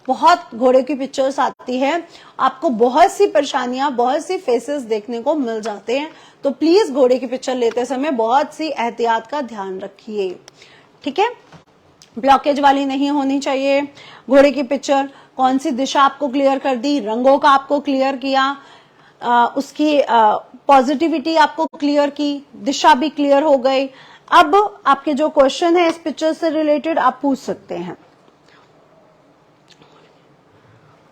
बहुत घोड़े की पिक्चर्स आती है, आपको बहुत सी परेशानियां, बहुत सी फेसेस देखने को मिल जाते हैं। तो प्लीज घोड़े की पिक्चर लेते समय बहुत सी एहतियात का ध्यान रखिए, ठीक है। ब्लॉकेज वाली नहीं होनी चाहिए घोड़े की पिक्चर। कौन सी दिशा आपको क्लियर कर दी, रंगों का आपको क्लियर किया, उसकी पॉजिटिविटी आपको क्लियर की, दिशा भी क्लियर हो गई। अब आपके जो क्वेश्चन है इस पिक्चर से रिलेटेड आप पूछ सकते हैं।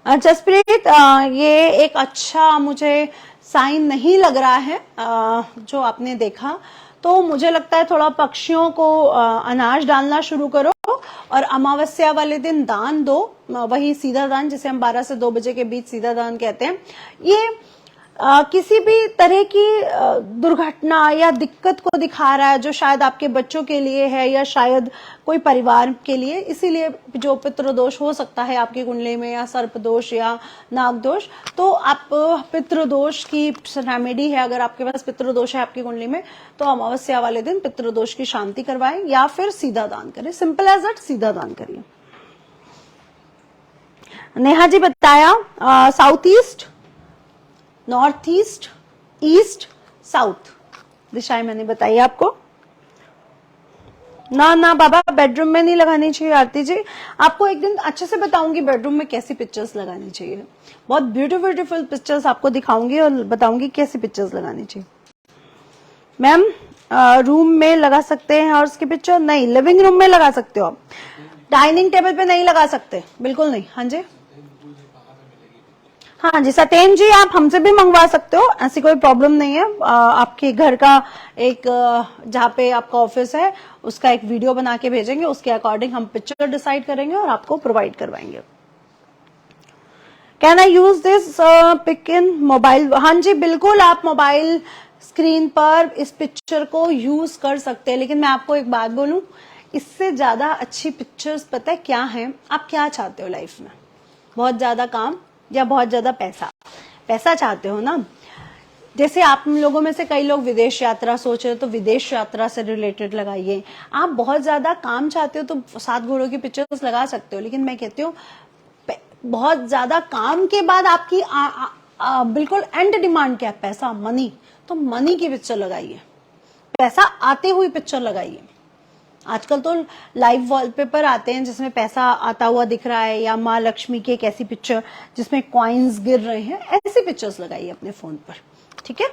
जसप्रीत, ये एक अच्छा मुझे साइन नहीं लग रहा है जो आपने देखा, तो मुझे लगता है थोड़ा पक्षियों को अनाज डालना शुरू करो और अमावस्या वाले दिन दान दो, वही सीधा दान जिसे हम 12 से 2 बजे के बीच सीधा दान कहते हैं। ये किसी भी तरह की दुर्घटना या दिक्कत को दिखा रहा है जो शायद आपके बच्चों के लिए है या शायद कोई परिवार के लिए, इसीलिए जो पितृदोष हो सकता है आपकी कुंडली में, या सर्प दोष या नाग दोष, तो आप पितृदोष की रेमेडी है, अगर आपके पास पितृदोष है आपकी कुंडली में तो अमावस्या वाले दिन पितृदोष की शांति करवाएं या फिर सीधा दान करें। सिंपल एज दैट, सीधा दान करिए। नेहा जी बताया south east, north east, east, south दिशाएं मैंने बताई आपको। ना बाबा, बेडरूम में नहीं लगानी चाहिए आरती जी। आपको एक दिन अच्छे से बताऊंगी बेडरूम में कैसी पिक्चर्स लगानी चाहिए। बहुत ब्यूटीफुल पिक्चर्स आपको दिखाऊंगी और बताऊंगी कैसी पिक्चर्स लगानी चाहिए। मैम, रूम में लगा सकते हैं और उसकी पिक्चर नहीं, लिविंग रूम में लगा सकते हो आप, डाइनिंग टेबल पे नहीं लगा सकते, बिल्कुल नहीं। हाँ जी, हाँ जी सतेन जी, आप हमसे भी मंगवा सकते हो, ऐसी कोई प्रॉब्लम नहीं है। आपके घर का एक जहाँ पे आपका ऑफिस है उसका एक वीडियो बना के भेजेंगे, उसके अकॉर्डिंग हम पिक्चर डिसाइड करेंगे और आपको प्रोवाइड करवाएंगे। Can I use this pic in mobile? हाँ जी बिल्कुल, आप मोबाइल स्क्रीन पर इस पिक्चर को यूज कर सकते हैं, लेकिन मैं आपको एक बात बोलूं, इससे ज्यादा अच्छी पिक्चर्स पता है क्या है? आप क्या चाहते हो लाइफ में? बहुत ज्यादा काम या बहुत ज्यादा पैसा चाहते हो ना? जैसे आप लोगों में से कई लोग विदेश यात्रा सोच रहे हो तो विदेश यात्रा से रिलेटेड लगाइए। आप बहुत ज्यादा काम चाहते हो तो 7 घोड़ों की पिक्चर्स लगा सकते हो, लेकिन मैं कहती हूँ बहुत ज्यादा काम के बाद आपकी बिल्कुल एंड डिमांड क्या है? पैसा, मनी। तो मनी की पिक्चर लगाइए, पैसा आते हुई पिक्चर लगाइए। आजकल तो लाइव वॉलपेपर आते हैं जिसमें पैसा आता हुआ दिख रहा है, या माँ लक्ष्मी की एक ऐसी पिक्चर जिसमें कॉइन्स गिर रहे हैं, ऐसी पिक्चर्स लगाइए अपने फोन पर, ठीक है।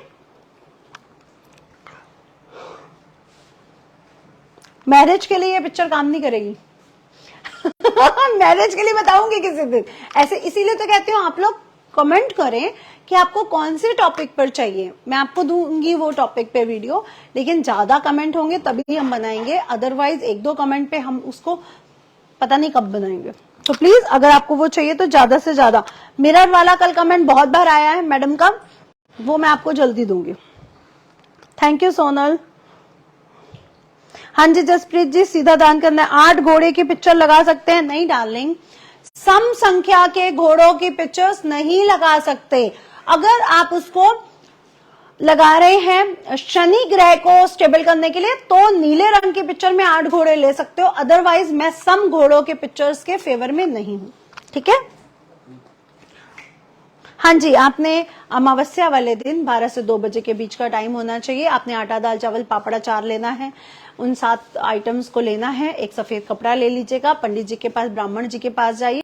मैरिज के लिए ये पिक्चर काम नहीं करेगी मैरिज के लिए बताऊंगी किसी दिन ऐसे, इसीलिए तो कहती हूँ आप लोग कमेंट करें कि आपको कौन से टॉपिक पर चाहिए, मैं आपको दूंगी वो टॉपिक पे वीडियो, लेकिन ज्यादा कमेंट होंगे तभी हम बनाएंगे, अदरवाइज 1-2 कमेंट पे हम उसको पता नहीं कब बनाएंगे। तो प्लीज अगर आपको वो चाहिए तो ज्यादा से ज्यादा, मिरर वाला कल कमेंट बहुत बार आया है मैडम का, वो मैं आपको जल्दी दूंगी। Thank you Sonal. हाँ जी जसप्रीत जी, सीधा दान करना है, 8 घोड़े की पिक्चर लगा सकते हैं? नहीं डार्लिंग, सम संख्या के घोड़ों की पिक्चर्स नहीं लगा सकते। अगर आप उसको लगा रहे हैं शनि ग्रह को स्टेबल करने के लिए तो नीले रंग की पिक्चर में 8 घोड़े ले सकते हो, अदरवाइज मैं सम घोड़ों के पिक्चर्स के फेवर में नहीं हूं, ठीक है। हाँ जी, आपने अमावस्या वाले दिन 12 से 2 बजे के बीच का टाइम होना चाहिए। आपने आटा, दाल, चावल, पापड़, अचार लेना है, उन 7 आइटम्स को लेना है। एक सफेद कपड़ा ले लीजिएगा, पंडित जी के पास, ब्राह्मण जी के पास जाइए,